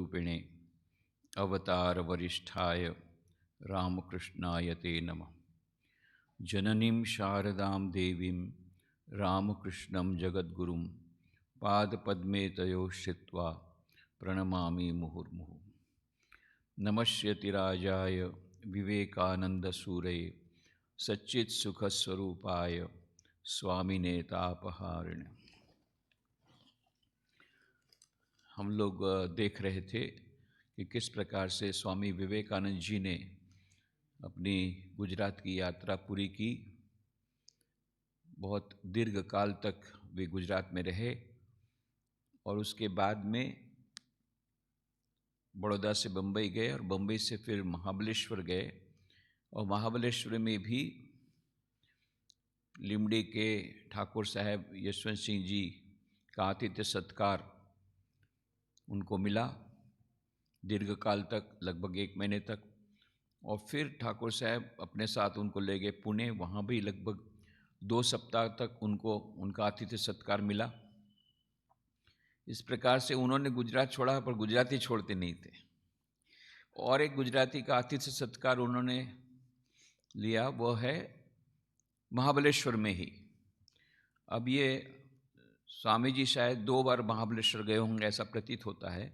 रूपिणे अवतार वरिष्ठाय रामकृष्णाय ते नमः। जननीं शारदां देवीं रामकृष्णं जगद्गुरुं पादपद्मे तयोः स्थित्वा प्रणमामि मुहुर्मुहुः। नमस्यतिराजाय विवेकानंदसूरये सच्चित्सुखस्वरूपाय स्वामिने तापहारिणे। हम लोग देख रहे थे कि किस प्रकार से स्वामी विवेकानंद जी ने अपनी गुजरात की यात्रा पूरी की। बहुत दीर्घ काल तक वे गुजरात में रहे और उसके बाद में बड़ौदा से बम्बई गए और बम्बई से फिर महाबलेश्वर गए और महाबलेश्वर में भी लिमड़ी के ठाकुर साहब यशवंत सिंह जी का आतिथ्य सत्कार उनको मिला दीर्घकाल तक, लगभग 1 महीने तक। और फिर ठाकुर साहब अपने साथ उनको ले गए पुणे, वहाँ भी लगभग 2 सप्ताह तक उनको उनका आतिथ्य सत्कार मिला। इस प्रकार से उन्होंने गुजरात छोड़ा, पर गुजराती छोड़ते नहीं थे। और एक गुजराती का आतिथ्य सत्कार उन्होंने लिया, वो है महाबलेश्वर में ही। अब ये स्वामी जी शायद 2 बार महाबलेश्वर गए होंगे, ऐसा प्रतीत होता है,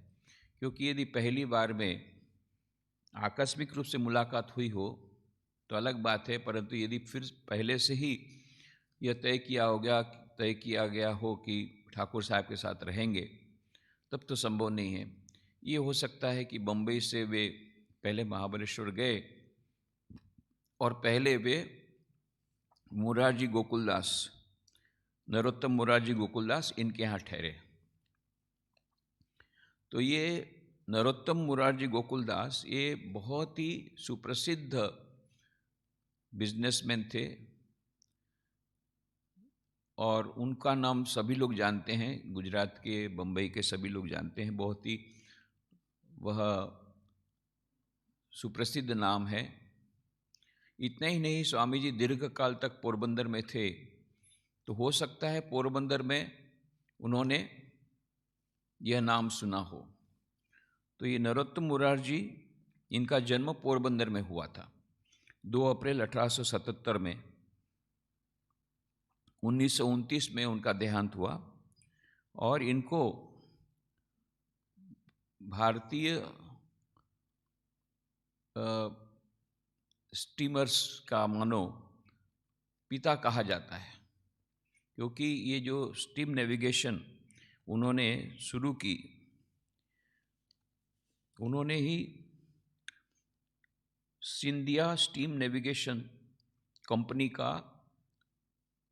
क्योंकि यदि पहली बार में आकस्मिक रूप से मुलाकात हुई हो तो अलग बात है, परंतु यदि फिर पहले से ही यह तय किया गया हो कि ठाकुर साहब के साथ रहेंगे, तब तो संभव नहीं है। ये हो सकता है कि बम्बई से वे पहले महाबलेश्वर गए और पहले वे मुरारजी गोकुलदास, नरोत्तम मुरारजी गोकुलदास, इनके यहाँ ठहरे। तो ये नरोत्तम मुरारजी गोकुलदास ये बहुत ही सुप्रसिद्ध बिजनेसमैन थे और उनका नाम सभी लोग जानते हैं, गुजरात के, बम्बई के सभी लोग जानते हैं। बहुत ही वह सुप्रसिद्ध नाम है। इतना ही नहीं, स्वामी जी दीर्घकाल तक पोरबंदर में थे, तो हो सकता है पोरबंदर में उन्होंने यह नाम सुना हो। तो ये नरोत्तम मुरारजी, इनका जन्म पोरबंदर में हुआ था 2 अप्रैल 1877 में। 1929 में उनका देहांत हुआ और इनको भारतीय स्टीमर्स का मानो पिता कहा जाता है, क्योंकि ये जो स्टीम नेविगेशन उन्होंने शुरू की, उन्होंने ही सिंधिया स्टीम नेविगेशन कंपनी का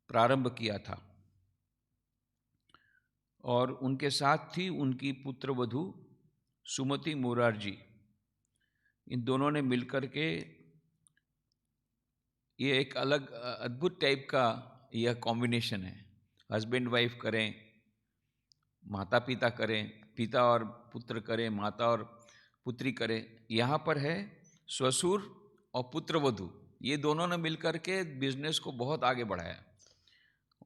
प्रारंभ किया था। और उनके साथ थी उनकी पुत्रवधू सुमति मुरारजी। इन दोनों ने मिलकर के ये एक अलग अद्भुत टाइप का यह कॉम्बिनेशन है। हस्बैंड वाइफ करें, माता पिता करें, पिता और पुत्र करें, माता और पुत्री करें। यहाँ पर है ससुर और पुत्रवधू, ये दोनों ने मिलकर के बिजनेस को बहुत आगे बढ़ाया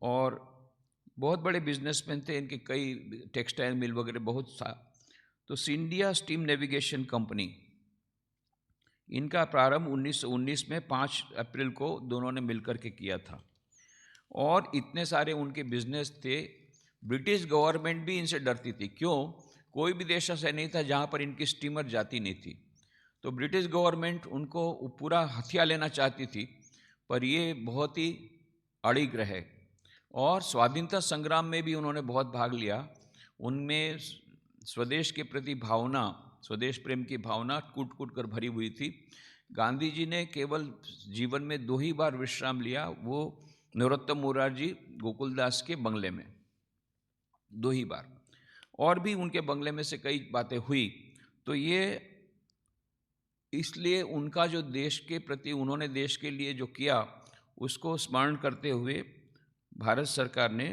और बहुत बड़े बिजनेसमैन थे। इनके कई टेक्सटाइल मिल वगैरह बहुत सा। तो सिंधिया स्टीम नेविगेशन कंपनी, इनका प्रारंभ 1919 में 5 अप्रैल को दोनों ने मिलकर के किया था। और इतने सारे उनके बिजनेस थे, ब्रिटिश गवर्नमेंट भी इनसे डरती थी। क्यों? कोई भी देश ऐसा नहीं था जहाँ पर इनकी स्टीमर जाती नहीं थी। तो ब्रिटिश गवर्नमेंट उनको पूरा हथिया लेना चाहती थी, पर ये बहुत ही अड़िग रहे और स्वाधीनता संग्राम में भी उन्होंने बहुत भाग लिया। उनमें स्वदेश के प्रति भावना, स्वदेश प्रेम की भावना कूट कूट कर भरी हुई थी। गांधी जी ने केवल जीवन में 2 ही बार विश्राम लिया, वो नरोत्तम मुरारजी गोकुलदास के बंगले में 2 ही बार, और भी उनके बंगले में से कई बातें हुई। तो ये इसलिए उनका जो देश के प्रति उन्होंने देश के लिए जो किया, उसको स्मरण करते हुए भारत सरकार ने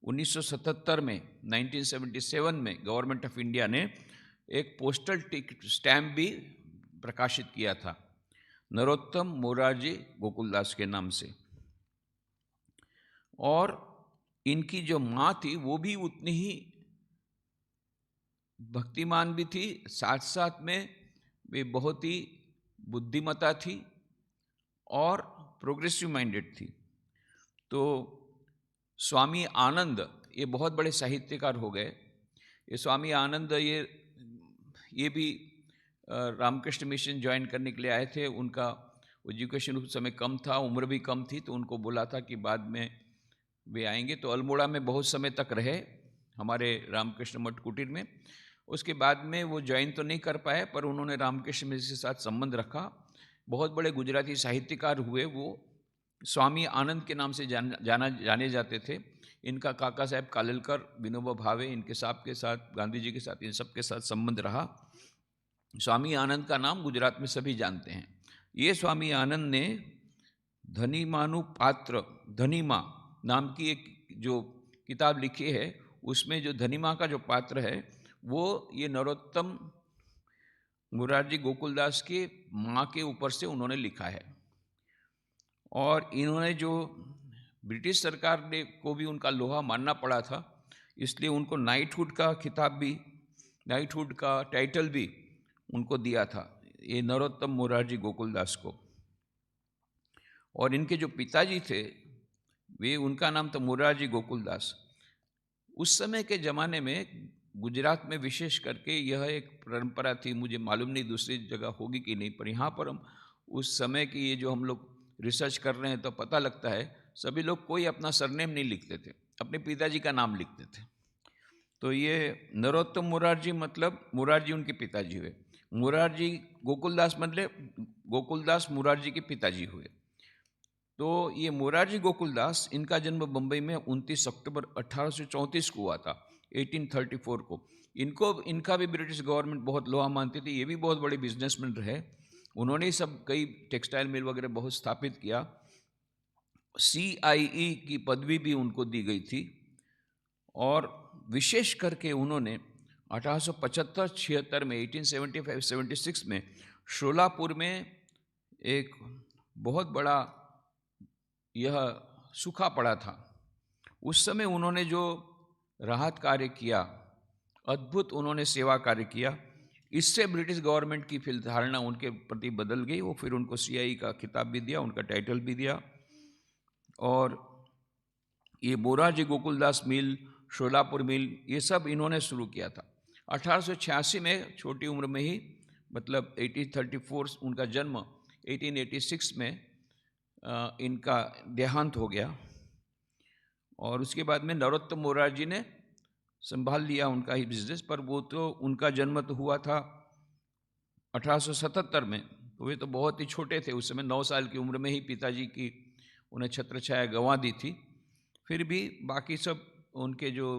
1977 में 1977 में गवर्नमेंट ऑफ इंडिया ने एक पोस्टल स्टैम्प भी प्रकाशित किया था नरोत्तम मुरारजी गोकुलदास के नाम से। और इनकी जो माँ थी वो भी उतनी ही भक्तिमान भी थी, साथ साथ में वे बहुत ही बुद्धिमता थी और प्रोग्रेसिव माइंडेड थी। तो स्वामी आनंद ये बहुत बड़े साहित्यकार हो गए। ये स्वामी आनंद ये भी रामकृष्ण मिशन ज्वाइन करने के लिए आए थे। उनका एजुकेशन उस समय कम था, उम्र भी कम थी, तो उनको बोला था कि बाद में वे आएंगे। तो अल्मोड़ा में बहुत समय तक रहे हमारे रामकृष्ण मठ कुटीर में। उसके बाद में वो ज्वाइन तो नहीं कर पाए, पर उन्होंने रामकृष्ण मिशन के साथ संबंध रखा। बहुत बड़े गुजराती साहित्यकार हुए वो। स्वामी आनंद के नाम से जाने जाते थे। इनका काका साहेब कालेलकर, विनोबा भावे, इनके साथ गांधी जी के साथ, इन सब के साथ संबंध रहा। स्वामी आनंद का नाम गुजरात में सभी जानते हैं। ये स्वामी आनंद ने धनीमानुपात्र, धनीमा नाम की एक जो किताब लिखी है, उसमें जो धनीमा का जो पात्र है वो ये नरोत्तम मुरारजी गोकुलदास के माँ के ऊपर से उन्होंने लिखा है। और इन्होंने जो ब्रिटिश सरकार ने को भी उनका लोहा मानना पड़ा था, इसलिए उनको नाइटहुड का खिताब भी, नाइटहुड का टाइटल भी उनको दिया था, ये नरोत्तम मुरारजी गोकुलदास को। और इनके जो पिताजी थे वे, उनका नाम था मुरारजी गोकुलदास। उस समय के ज़माने में गुजरात में विशेष करके यह एक परंपरा थी, मुझे मालूम नहीं दूसरी जगह होगी कि नहीं, पर यहाँ पर हम उस समय की ये जो हम लोग रिसर्च कर रहे हैं तो पता लगता है सभी लोग कोई अपना सरनेम नहीं लिखते थे, अपने पिताजी का नाम लिखते थे। तो ये नरोत्तम मुरारजी मतलब मुरारजी उनके पिताजी हुए, मुरारजी गोकुलदास मतलब गोकुलदास मुरारजी के पिताजी हुए। तो ये मुरारजी गोकुलदास, इनका जन्म बम्बई में 29 अक्टूबर 1834 को हुआ था, 1834 को। इनका भी ब्रिटिश गवर्नमेंट बहुत लोहा मानती थी। ये भी बहुत बड़े बिजनेसमैन रहे। उन्होंने ही सब कई टेक्सटाइल मिल वगैरह बहुत स्थापित किया। CIE की पदवी भी उनको दी गई थी। और विशेष करके उन्होंने 1875-76 में, 1875-76 में शोलापुर में एक बहुत बड़ा यह सूखा पड़ा था। उस समय उन्होंने जो राहत कार्य किया, अद्भुत उन्होंने सेवा कार्य किया, इससे ब्रिटिश गवर्नमेंट की फिर धारणा उनके प्रति बदल गई। वो फिर उनको CIE का खिताब भी दिया, उनका टाइटल भी दिया। और ये मुरारजी गोकुलदास मिल, शोलापुर मिल, ये सब इन्होंने शुरू किया था। 1886 में छोटी उम्र में ही, मतलब 1834 उनका जन्म, 1886 में इनका देहांत हो गया। और उसके बाद में नरोत्तम मुरारजी ने संभाल लिया उनका ही बिजनेस। पर वो तो, उनका जन्म तो हुआ था 1877 में, तो वे तो बहुत ही छोटे थे उस समय, 9 साल की उम्र में ही पिताजी की उन्हें छत्र छाया गंवा दी थी। फिर भी बाकी सब उनके जो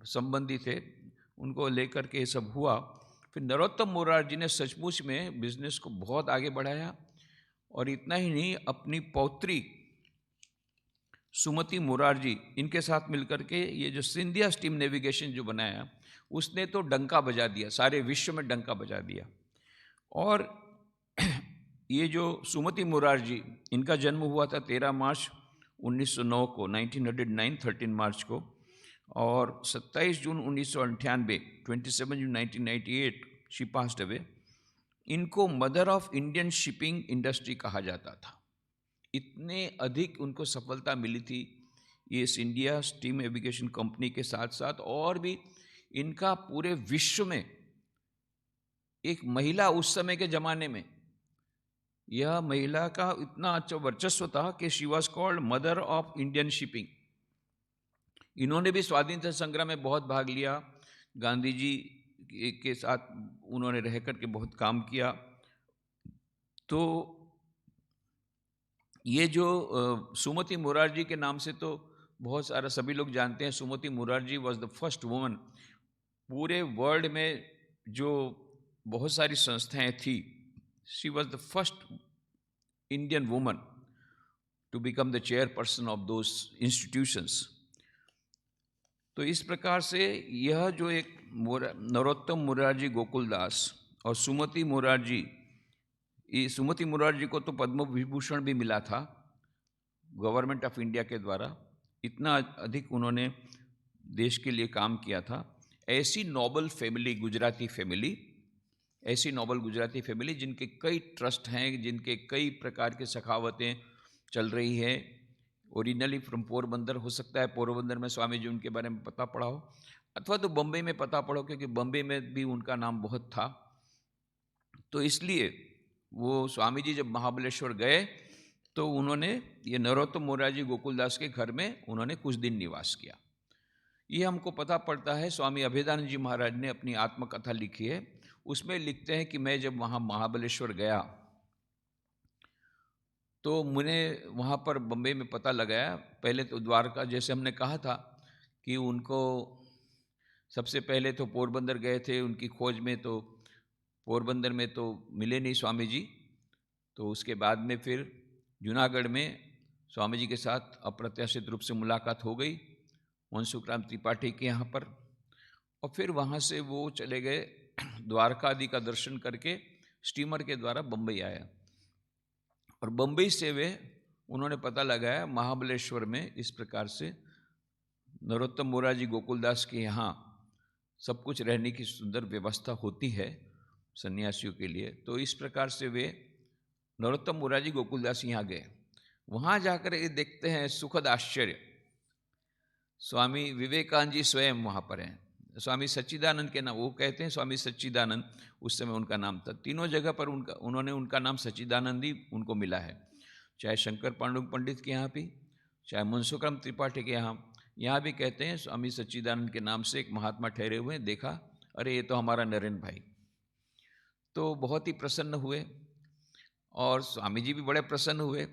संबंधी थे उनको लेकर के ये सब हुआ। फिर नरोत्तम मुरारजी ने सचमुच में बिजनेस को बहुत आगे बढ़ाया। और इतना ही नहीं, अपनी पौत्री सुमति मुरारजी, इनके साथ मिलकर के ये जो सिंधिया स्टीम नेविगेशन जो बनाया, उसने तो डंका बजा दिया, सारे विश्व में डंका बजा दिया। और ये जो सुमति मुरारजी, इनका जन्म हुआ था 13 मार्च 1909 को, 1909 13 मार्च को। और 27 जून 1998, 27 जून 1998 शी पास्ड अवे। इनको mother of Indian shipping industry कहा जाता था। इतने अधिक उनको सफलता मिली थी ये इंडिया स्टीम नेविगेशन कंपनी के साथ साथ। और भी इनका पूरे विश्व में, एक महिला उस समय के ज़माने में, यह महिला का इतना अच्छा वर्चस्व था कि she was called mother of Indian shipping. इन्होंने भी स्वाधीनता संग्राम में बहुत भाग लिया, गांधी जी के साथ उन्होंने रह कर के बहुत काम किया। तो ये जो सुमति मुरारजी के नाम से तो बहुत सारा सभी लोग जानते हैं। Sumati Morarji was the first woman, पूरे वर्ल्ड में जो बहुत सारी संस्थाएं थी, she was the first Indian woman to become the chairperson of those institutions. तो इस प्रकार से यह जो एक नरोत्तम मुरारजी गोकुलदास और सुमति मुरारजी, सुमति मुरारजी को तो पद्म विभूषण भी मिला था गवर्नमेंट ऑफ इंडिया के द्वारा। इतना अधिक उन्होंने देश के लिए काम किया था। ऐसी नोबल फैमिली गुजराती फैमिली, ऐसी नोबल गुजराती फैमिली जिनके कई ट्रस्ट हैं, जिनके कई प्रकार के सखावतें चल रही हैं, ओरिजिनली फ्रॉम पोरबंदर, हो सकता है पोरबंदर में स्वामी जी उनके बारे में पता पड़ा हो, अथवा तो बम्बई में पता पड़ा हो, क्योंकि बम्बई में भी उनका नाम बहुत था। तो इसलिए वो स्वामी जी जब महाबलेश्वर गए तो उन्होंने ये नरोत्तम मोरारजी गोकुलदास के घर में उन्होंने कुछ दिन निवास किया। ये हमको पता पड़ता है, स्वामी अभेदानंद जी महाराज ने अपनी आत्मकथा लिखी है, उसमें लिखते हैं कि मैं जब वहाँ महाबलेश्वर गया तो मैंने वहाँ पर बम्बई में पता लगाया। पहले तो द्वारका, जैसे हमने कहा था कि उनको सबसे पहले तो पोरबंदर गए थे उनकी खोज में, तो पोरबंदर में तो मिले नहीं स्वामी जी, तो उसके बाद में फिर जूनागढ़ में स्वामी जी के साथ अप्रत्याशित रूप से मुलाकात हो गई मनसुखराम त्रिपाठी के यहाँ पर, और फिर वहाँ से वो चले गए द्वारका आदि का दर्शन करके स्टीमर के द्वारा बम्बई आया, और बम्बई से वे उन्होंने पता लगाया महाबलेश्वर में इस प्रकार से नरोत्तम मोरारजी गोकुलदास के यहाँ सब कुछ रहने की सुंदर व्यवस्था होती है सन्यासियों के लिए। तो इस प्रकार से वे नरोत्तम मोरारजी गोकुलदास यहाँ गए। वहाँ जाकर ये देखते हैं सुखद आश्चर्य, स्वामी विवेकानंद जी स्वयं वहाँ पर हैं, स्वामी सच्चिदानंद के नाम, वो कहते हैं स्वामी सच्चिदानंद, उस समय उनका नाम था। तीनों जगह पर उन्होंने उनका नाम सच्चिदानंद ही उनको मिला है, चाहे शंकर पांडुरंग पंडित के यहाँ भी, चाहे मनसुखराम त्रिपाठी के यहाँ भी कहते हैं स्वामी सच्चिदानंद के नाम से एक महात्मा ठहरे हुए हैं, देखा अरे ये तो हमारा नरेंद्र भाई। तो बहुत ही प्रसन्न हुए, और स्वामी जी भी बड़े प्रसन्न हुए,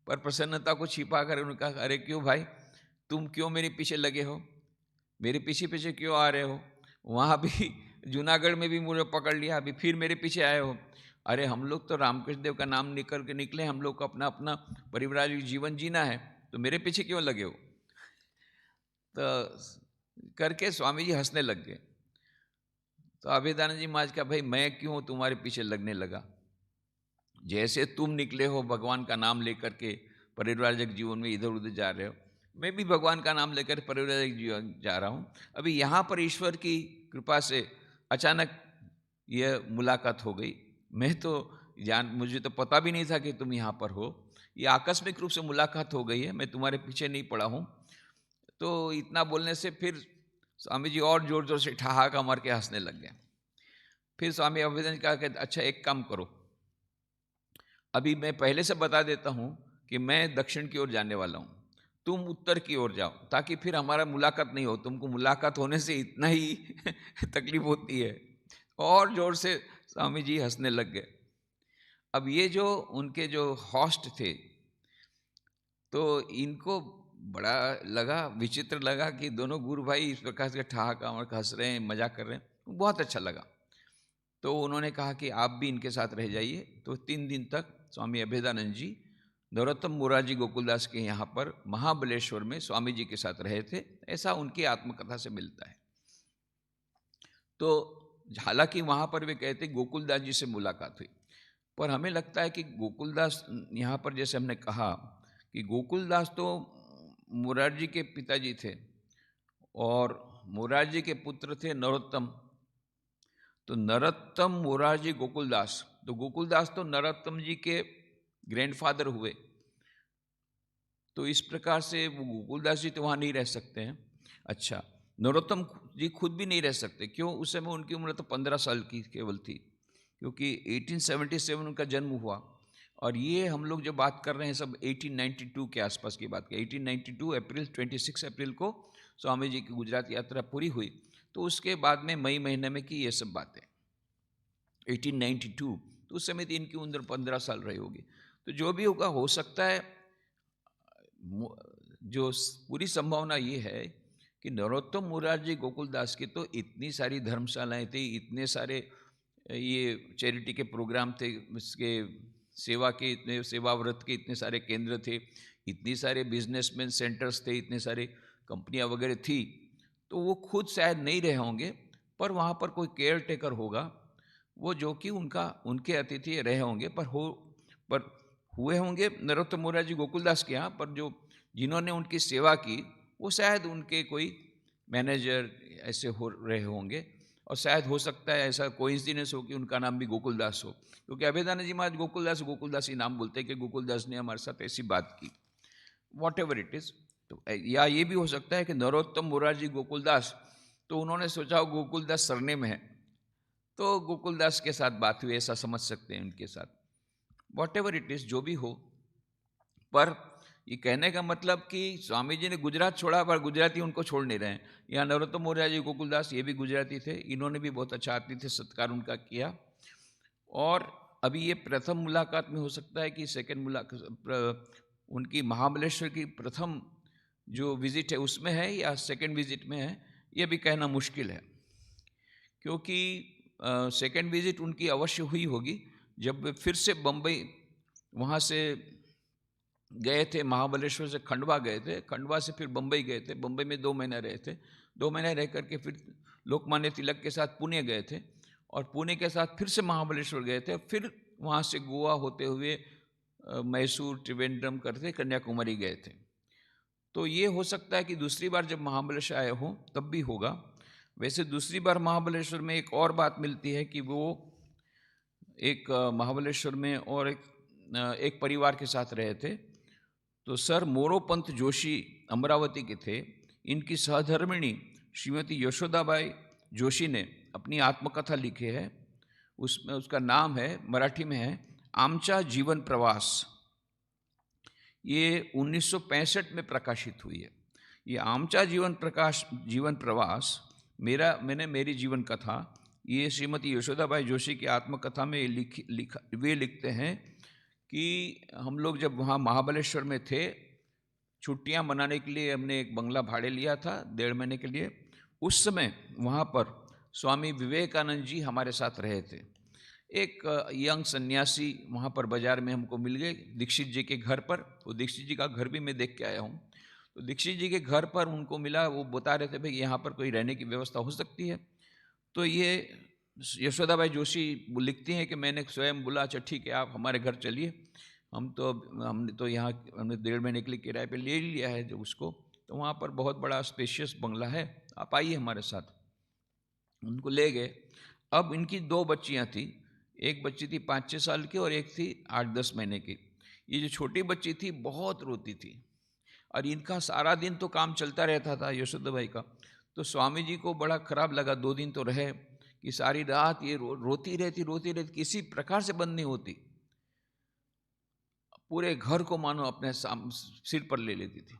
पर प्रसन्नता को छिपा कर उन्होंने कहा अरे क्यों भाई, तुम क्यों मेरे पीछे लगे हो, मेरे पीछे पीछे क्यों आ रहे हो, वहाँ भी जूनागढ़ में भी मुझे पकड़ लिया, अभी फिर मेरे पीछे आए हो। अरे हम लोग तो रामकृष्ण देव का नाम निकल के निकले, हम लोग को अपना अपना परिवारिक जीवन जीना है, तो मेरे पीछे क्यों लगे हो। तो करके स्वामी जी हंसने लग गए। तो अभेदानंद जी महाराज का भाई मैं क्यों तुम्हारे पीछे लगने लगा, जैसे तुम निकले हो भगवान का नाम लेकर के परिवारिक जीवन में इधर उधर जा रहे हो, मैं भी भगवान का नाम लेकर परिवारिक जीवन जा रहा हूँ। अभी यहाँ पर ईश्वर की कृपा से अचानक यह मुलाकात हो गई, मैं तो मुझे तो पता भी नहीं था कि तुम यहाँ पर हो, ये आकस्मिक रूप से मुलाकात हो गई है, मैं तुम्हारे पीछे नहीं पड़ा हूँ। तो इतना बोलने से फिर स्वामी जी और जोर जोर से ठहाका मार के हंसने लग गए। फिर स्वामी अभेदानंद जी कहा कि अच्छा एक काम करो, अभी मैं पहले से बता देता हूँ कि मैं दक्षिण की ओर जाने वाला हूँ, तुम उत्तर की ओर जाओ, ताकि फिर हमारा मुलाकात नहीं हो, तुमको मुलाकात होने से इतना ही तकलीफ होती है। और जोर से स्वामी जी हंसने लग गए। अब ये जो उनके जो हॉस्ट थे, तो इनको बड़ा लगा, विचित्र लगा कि दोनों गुरु भाई इस प्रकार से ठहाका मार हंस रहे हैं, मजाक कर रहे हैं, बहुत अच्छा लगा। तो उन्होंने कहा कि आप भी इनके साथ रह जाइए। तो 3 दिन तक स्वामी अभेदानंद जी नरोत्तम मोरारजी गोकुलदास के यहाँ पर महाबलेश्वर में स्वामी जी के साथ रहे थे, ऐसा उनकी आत्मकथा से मिलता है। तो हालांकि वहाँ पर वे कहते गोकुलदास जी से मुलाकात हुई, पर हमें लगता है कि गोकुलदास यहाँ पर जैसे हमने कहा कि गोकुलदास तो मोरारजी के पिताजी थे और मोरारजी के पुत्र थे नरोत्तम। तो नरोत्तम मोरारजी गोकुलदास, तो गोकुलदास तो नरोत्तम जी के ग्रैंडफादर हुए। तो इस प्रकार से वो गोकुलदास जी तो वहाँ नहीं रह सकते हैं। अच्छा, नरोत्तम जी खुद भी नहीं रह सकते, क्यों, उस समय उनकी उम्र तो 15 साल की केवल थी, क्योंकि 1877 उनका जन्म हुआ, और ये हम लोग जो बात कर रहे हैं सब 1892 के आसपास की बात की। 1892 अप्रैल 26 अप्रैल को स्वामी जी की गुजरात यात्रा पूरी हुई, तो उसके बाद में मई महीने में की ये सब बातें 1892, तो उस समय इनकी उम्र 15 साल रही होगी। तो जो भी होगा, हो सकता है, जो पूरी संभावना ये है कि नरोत्तम मोरारजी गोकुलदास की तो इतनी सारी धर्मशालाएं थी, इतने सारे ये चैरिटी के प्रोग्राम थे, इसके सेवा के इतने सेवाव्रत के इतने सारे केंद्र थे, इतनी सारे बिजनेसमैन सेंटर्स थे, इतने सारे कंपनियां वगैरह थी, तो वो खुद शायद नहीं रहे होंगे, पर वहाँ पर कोई केयर टेकर होगा, वो जो कि उनके अतिथि रहे होंगे, पर हुए होंगे नरोत्तम मोरारजी गोकुलदास के यहाँ, पर जो जिन्होंने उनकी सेवा की वो शायद उनके कोई मैनेजर ऐसे हो रहे होंगे, और शायद हो सकता है ऐसा कोइंसिडेंस हो कि उनका नाम भी गोकुलदास हो, क्योंकि अभेदानंद जी महाराज गोकुलदास ही नाम बोलते हैं कि गोकुलदास ने हमारे साथ ऐसी बात की, वॉट एवर इट इज़। तो या ये भी हो सकता है कि नरोत्तम मुरारजी गोकुलदास, तो उन्होंने सोचा हो गोकुलदास सरनेम है, तो गोकुलदास के साथ बात हुई, ऐसा समझ सकते हैं उनके साथ। वॉट एवर इट इज़, जो भी हो, पर ये कहने का मतलब कि स्वामी जी ने गुजरात छोड़ा पर गुजराती उनको छोड़ नहीं रहे हैं। यहाँ नरोत्तम मुरारजी गोकुलदास ये भी गुजराती थे, इन्होंने भी बहुत अच्छा आतिथ्य सत्कार उनका किया। और अभी ये प्रथम मुलाकात में हो सकता है कि सेकंड मुलाकात उनकी महाबलेश्वर की प्रथम जो विजिट है उसमें है या सेकंड विजिट में है, ये भी कहना मुश्किल है, क्योंकि सेकंड विजिट उनकी अवश्य हुई होगी जब वे फिर से बम्बई वहाँ से गए थे, महाबलेश्वर से खंडवा गए थे, खंडवा से फिर बम्बई गए थे, बम्बई में 2 महीने रहे थे, 2 महीने रह करके फिर लोकमान्य तिलक के साथ पुणे गए थे, और पुणे के साथ फिर से महाबलेश्वर गए थे, फिर वहाँ से गोवा होते हुए मैसूर, त्रिवेंद्रम करते कन्याकुमारी गए थे। तो ये हो सकता है कि दूसरी बार जब महाबलेश्वर आए हों तब भी होगा। वैसे दूसरी बार महाबलेश्वर में एक और बात मिलती है कि वो एक महाबलेश्वर में और एक परिवार के साथ रहे थे। तो सर मोरोपंत जोशी अमरावती के थे, इनकी सहधर्मिणी श्रीमती यशोदाबाई जोशी ने अपनी आत्मकथा लिखी है, उसमें उसका नाम है, मराठी में है, आमचा जीवन प्रवास। ये 1965 में प्रकाशित हुई है। ये आमचा जीवन प्रवास मैंने मेरी जीवन कथा, ये श्रीमती यशोदाबाई जोशी की आत्मकथा में वे लिखते हैं कि हम लोग जब वहाँ महाबलेश्वर में थे, छुट्टियाँ मनाने के लिए हमने एक बंगला भाड़े लिया था 1.5 महीने के लिए। उस समय वहाँ पर स्वामी विवेकानंद जी हमारे साथ रहे थे। एक यंग सन्यासी वहाँ पर बाज़ार में हमको मिल गए दीक्षित जी के घर पर। वो दीक्षित जी का घर भी मैं देख के आया हूँ। तो दीक्षित जी के घर पर उनको मिला, वो बता रहे थे भाई यहाँ पर कोई रहने की व्यवस्था हो सकती है। तो ये यशोदाबाई जोशी लिखती हैं कि मैंने स्वयं बोला अच्छा ठीक है आप हमारे घर चलिए, हमने तो यहाँ हमने 1.5 महीने के लिए किराए पे ले लिया है जो उसको, तो वहाँ पर बहुत बड़ा स्पेशियस बंगला है, आप आइए हमारे साथ। उनको ले गए। अब इनकी 2 बच्चियाँ थी, एक बच्ची थी 5-6 साल की और एक थी 8-10 महीने की। ये जो छोटी बच्ची थी बहुत रोती थी, और इनका सारा दिन तो काम चलता रहता था यशोदाबाई का। तो स्वामी जी को बड़ा खराब लगा, 2 दिन तो रहे, कि सारी रात ये रोती रहती, किसी प्रकार से बंद नहीं होती, पूरे घर को मानो अपने सिर पर ले लेती थी।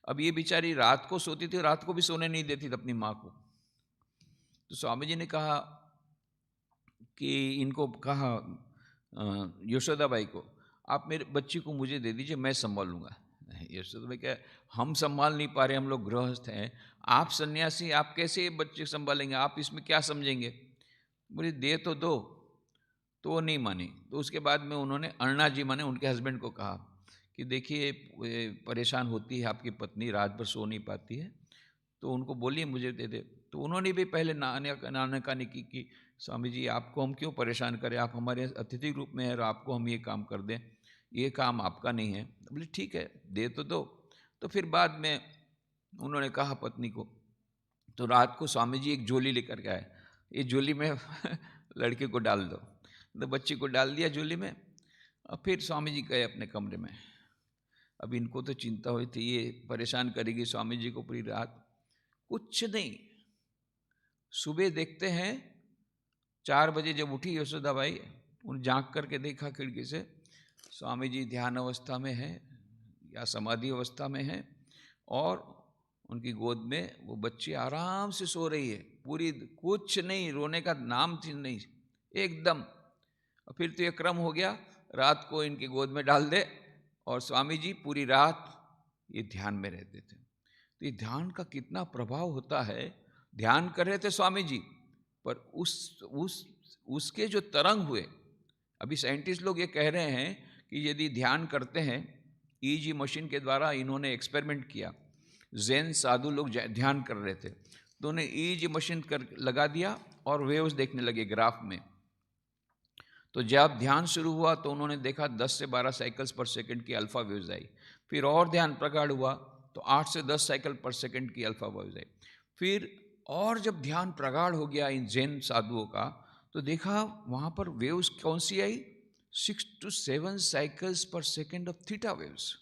अब ये बेचारी रात को सोती थी, रात को भी सोने नहीं देती थी अपनी माँ को। तो स्वामी जी ने कहा कि इनको कहा यशोदाबाई को, आप मेरे बच्ची को मुझे दे दीजिए, मैं संभालूंगा। यशोदाबाई क्या, हम संभाल नहीं पा रहे, हम लोग गृहस्थ हैं, आप सन्यासी, आप कैसे ये बच्चे संभालेंगे, आप इसमें क्या समझेंगे, मुझे दे तो दो। तो वो नहीं मानी। तो उसके बाद में उन्होंने अरुणा जी माने उनके हस्बैंड को कहा कि देखिए परेशान होती है आपकी पत्नी, रात भर सो नहीं पाती है, तो उनको बोलिए मुझे दे दे। तो उन्होंने भी पहले नानकानी की कि स्वामी जी आपको हम क्यों परेशान करें, आप हमारे अतिथि रूप में हैं और आपको हम ये काम कर दें, ये काम आपका नहीं है। बोले ठीक है दे तो दो। तो फिर बाद में उन्होंने कहा पत्नी को, तो रात को स्वामी जी एक झोली लेकर के आए, ये झोली में लड़के को डाल दो। तो बच्ची को डाल दिया झोली में, और फिर स्वामी जी गए अपने कमरे में। अब इनको तो चिंता हुई थी ये परेशान करेगी स्वामी जी को पूरी रात। कुछ नहीं, सुबह देखते हैं 4 बजे जब उठी यशोदाबाई, उन झांक करके देखा खिड़की से, स्वामी जी ध्यान अवस्था में हैं या समाधि अवस्था में हैं, और उनकी गोद में वो बच्ची आराम से सो रही है पूरी, कुछ नहीं, रोने का नाम थी नहीं एकदम। और फिर तो ये क्रम हो गया, रात को इनकी गोद में डाल दे, और स्वामी जी पूरी रात ये ध्यान में रहते थे। तो ये ध्यान का कितना प्रभाव होता है। ध्यान कर रहे थे स्वामी जी, पर उसके जो तरंग हुए, अभी साइंटिस्ट लोग ये कह रहे हैं कि यदि ध्यान करते हैं, ईजी मशीन के द्वारा इन्होंने एक्सपेरिमेंट किया, जैन साधु लोग ध्यान कर रहे थे, तो उन्हें ईजी मशीन लगा दिया और वेव्स देखने लगे ग्राफ में। तो जब ध्यान शुरू हुआ तो उन्होंने देखा 10 से 12 साइकिल्स पर सेकंड की अल्फा वेव्स आई। फिर और ध्यान प्रगाढ़ हुआ तो 8 से 10 साइकिल पर सेकंड की अल्फा वेव्स आई। फिर और जब ध्यान प्रगाढ़ हो गया इन जैन साधुओं का, तो देखा वहाँ पर वेव्स कौन सी आई, 6 to 7 साइकिल्स पर सेकेंड ऑफ थीटा वेव्स।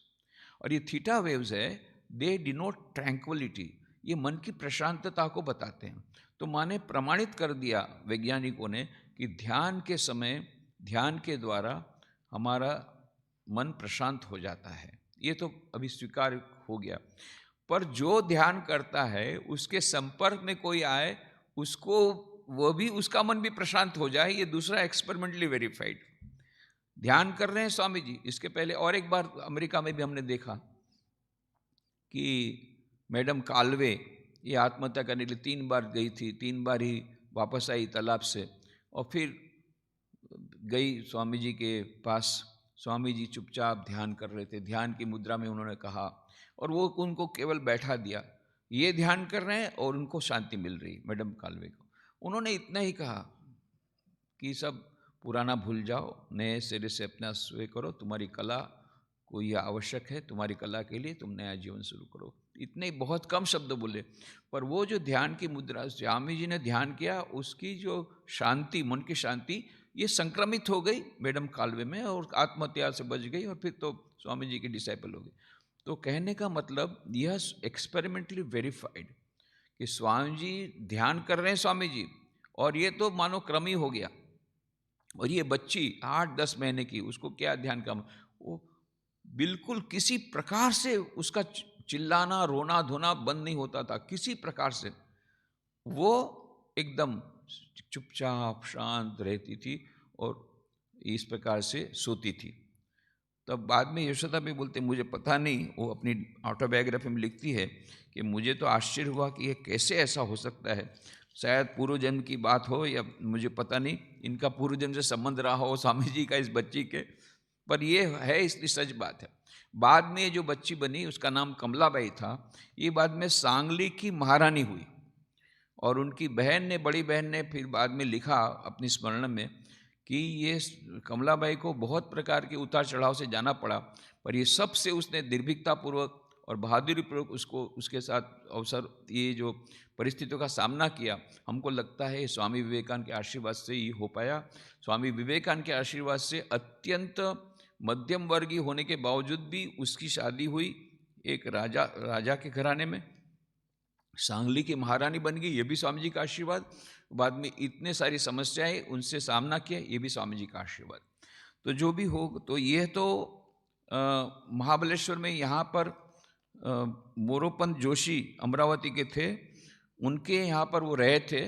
और ये थीटा वेव्स है, दे डिनोट ट्रैंक्विलिटी, ये मन की प्रशांतता को बताते हैं। तो माने प्रमाणित कर दिया वैज्ञानिकों ने कि ध्यान के समय, ध्यान के द्वारा हमारा मन प्रशांत हो जाता है। ये तो अभी स्वीकार हो गया। पर जो ध्यान करता है उसके संपर्क में कोई आए, उसको वो भी, उसका मन भी प्रशांत हो जाए, ये दूसरा एक्सपेरिमेंटली वेरीफाइड। ध्यान कर रहे हैं स्वामी जी, इसके पहले और एक बार अमेरिका में भी हमने देखा कि मैडम कालवे ये आत्महत्या करने के लिए 3 बार गई थी, 3 बार ही वापस आई तालाब से, और फिर गई स्वामी जी के पास। स्वामी जी चुपचाप ध्यान कर रहे थे, ध्यान की मुद्रा में उन्होंने कहा, और वो उनको केवल बैठा दिया, ये ध्यान कर रहे हैं और उनको शांति मिल रही मैडम कालवे को। उन्होंने इतना ही कहा कि सब पुराना भूल जाओ, नए सिरे से अपना स्वयं करो, तुम्हारी कला को यह आवश्यक है, तुम्हारी कला के लिए तुम नया जीवन शुरू करो। इतने बहुत कम शब्द बोले, पर वो जो ध्यान की मुद्रा स्वामी जी ने ध्यान किया, उसकी जो शांति, मन की शांति, ये संक्रमित हो गई मैडम कालवे में और आत्महत्या से बच गई, और फिर तो स्वामी जी के डिसाइपल हो गए। तो कहने का मतलब यह एक्सपेरिमेंटली वेरीफाइड कि स्वामी जी ध्यान कर रहे हैं स्वामी जी, और ये तो मानो क्रम ही हो गया। और ये बच्ची 8-10 महीने की, उसको क्या ध्यान का, वो बिल्कुल किसी प्रकार से उसका चिल्लाना रोना धोना बंद नहीं होता था, किसी प्रकार से वो एकदम चुपचाप शांत रहती थी और इस प्रकार से सोती थी। तब बाद में यशोदा भी बोलते, मुझे पता नहीं, वो अपनी ऑटोबायोग्राफी में लिखती है कि मुझे तो आश्चर्य हुआ कि ये कैसे ऐसा हो सकता है, शायद पूर्व जन्म की बात हो या मुझे पता नहीं, इनका पूर्व जन्म से संबंध रहा हो स्वामी जी का इस बच्ची के, पर ये है, इसलिए सच बात है। बाद में जो बच्ची बनी उसका नाम कमलाबाई था, ये बाद में सांगली की महारानी हुई, और उनकी बहन ने, बड़ी बहन ने फिर बाद में लिखा अपनी स्मरण में कि ये कमलाबाई को बहुत प्रकार के उतार चढ़ाव से जाना पड़ा, पर ये सब से उसने निर्भीकतापूर्वक और बहादुरीपूर्वक उसको, उसके साथ अवसर, ये जो परिस्थितियों का सामना किया, हमको लगता है स्वामी विवेकानंद के आशीर्वाद से ही हो पाया। स्वामी विवेकानंद के आशीर्वाद से अत्यंत मध्यम वर्गीय होने के बावजूद भी उसकी शादी हुई एक राजा के घराने में, सांगली की महारानी बन गई, ये भी स्वामी जी का आशीर्वाद। बाद में इतने सारी समस्याएं उनसे सामना किया, ये भी स्वामी जी का आशीर्वाद। तो जो भी हो, तो ये तो महाबलेश्वर में यहाँ पर मोरोपंत जोशी अमरावती के थे, उनके यहाँ पर वो रहे थे,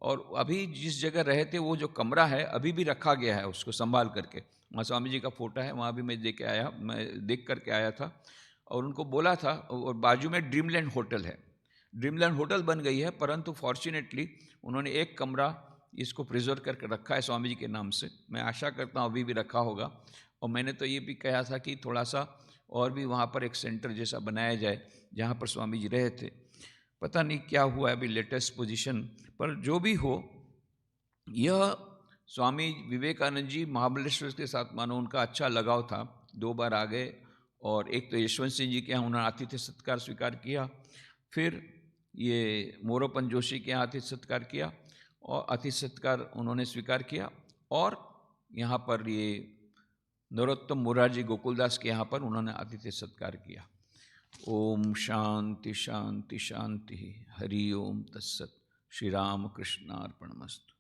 और अभी जिस जगह रहे थे वो जो कमरा है अभी भी रखा गया है उसको संभाल करके। वहाँ स्वामी जी का फोटो है, वहाँ भी मैं देख करके आया था, और उनको बोला था, और बाजू में ड्रीमलैंड होटल है, ड्रीमलैंड होटल बन गई है, परंतु फॉर्चुनेटली उन्होंने एक कमरा इसको प्रिजर्व करके रखा है स्वामी जी के नाम से। मैं आशा करता हूँ अभी भी रखा होगा। और मैंने तो ये भी कहा था कि थोड़ा सा और भी वहाँ पर एक सेंटर जैसा बनाया जाए जहाँ पर स्वामी जी रहे थे। पता नहीं क्या हुआ है अभी लेटेस्ट पोजीशन, पर जो भी हो, यह स्वामी विवेकानंद जी महाबलेश्वर के साथ मानो उनका अच्छा लगाव था। 2 बार आ गए, और एक तो यशवंत सिंह जी के यहाँ उन्होंने आतिथ्य सत्कार स्वीकार किया, फिर ये मोरोपंत जोशी के यहाँ आतिथ्य सत्कार किया, और आतिथ्य सत्कार उन्होंने स्वीकार किया, और यहाँ पर ये नरोत्तम मुरारजी गोकुलदास के यहाँ पर उन्होंने आतिथ्य सत्कार किया। ओम शांति शांति शांति, हरि ओम तत्सत। श्री राम कृष्णार्पणमस्तु।